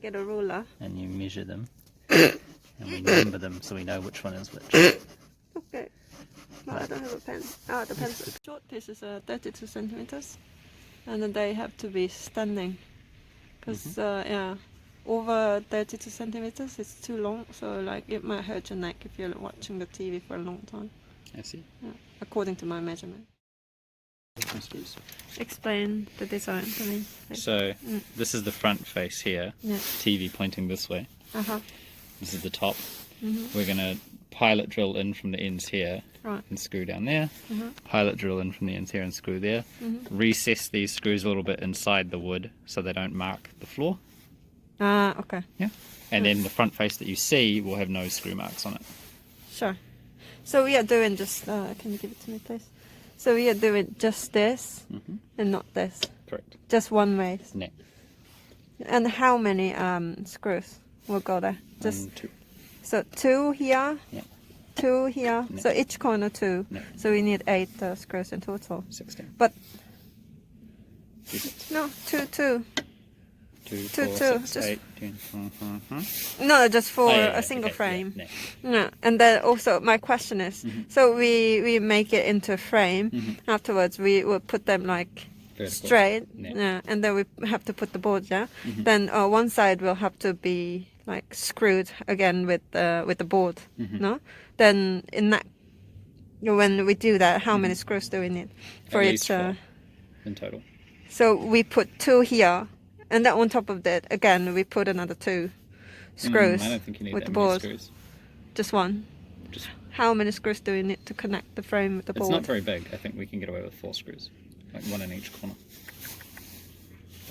get a ruler. And you measure them. And we number them so we know which one is which. Okay. No, I don't have a pen. Ah, the pencil. Short pieces are 32 centimeters. And then they have to be standing. Because, yeah, over 32 centimeters it's too long. So, like, it might hurt your neck if you're watching the TV for a long time. I see. Yeah, according to my measurement. Screws. Explain the design to me. So, this is the front face here. Yeah. TV pointing this way. This is the top. We're going to pilot drill in from the ends here and screw down there. Pilot drill in from the ends here and screw there. Recess these screws a little bit inside the wood so they don't mark the floor. Okay. Yeah. And then the front face that you see will have no screw marks on it. Sure. So we are doing just, can you give it to me please? So we are doing just this and not this? Correct. Just one way? No. And how many screws will go there? Just 2. So 2 here, Yeah. 2 here, No. so each corner 2. No. So we need 8 screws in total. 16. But, 2, 6. no, 2, 2. 2, 2, 4, 2, 6, just 8, 10. No, just for yeah, a single okay, frame. Yeah, No, and then also my question is, so we make it into a frame. Afterwards, we will put them like Vertical. straight, Yeah. and then we have to put the board. Yeah, then one side will have to be like screwed again with the board. No, then in that when we do that, how many screws do we need for At it? least 4 in total. So we put 2 here. And then on top of that, again, we put another 2 screws I don't think you need with that the many board. screws. Just one. Just, How many screws do we need to connect the frame with the it's board? not very big. I think we can get away with 4 screws. Like 1 in each corner.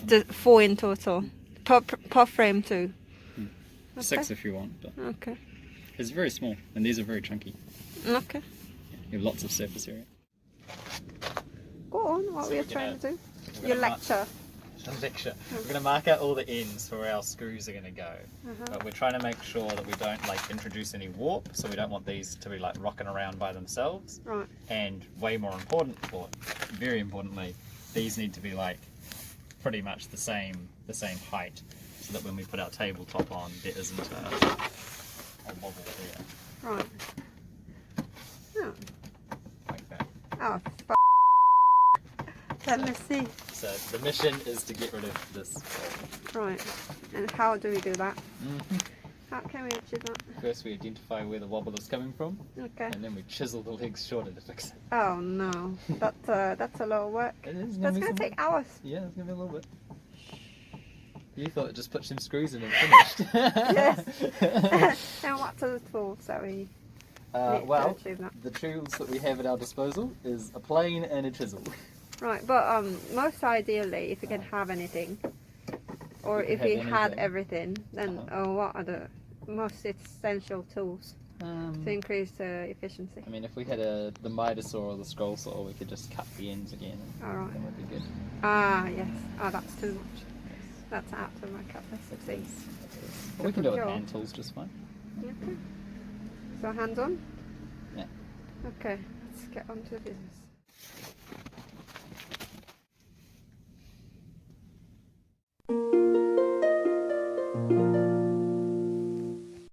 Just 4 in total. Per frame too. 6 if you want. But Okay. it's very small, and these are very chunky. Okay. You have lots of surface area. Go on, what So we are we're trying gonna- to do. Your lecture. Lecture. We're going to mark out all the ends where our screws are going to go. But we're trying to make sure that we don't like introduce any warp, so we don't want these to be like rocking around by themselves. Right. And way more important, or very importantly, these need to be like pretty much the same height, so that when we put our tabletop on, there isn't a wobble there. Right. Oh, Like that. oh f***. Let me see. So the mission is to get rid of this. Right. And how do we do that? How can we achieve that? First we identify where the wobble is coming from, Okay. and then we chisel the legs shorter to fix it. Oh no, that's a lot of work. It is That's be gonna some- take hours. Yeah, it's gonna be a little bit. You thought it just put some screws in and finished. Yes. And what are the tools that we need to well, achieve that? the tools that we have at our disposal is a plane and a chisel. Right, but most ideally, if you can have anything, or if have you had anything. everything, then what are the most essential tools to increase efficiency? I mean, if we had the miter saw or the scroll saw, we could just cut the ends again, and Alright. then we'd be good. Ah, yes. Ah, that's too much. That's out of my capacity. But we can do it with Procure. hand tools just fine. Okay. So hands on? Yeah. Okay, let's get on to the business.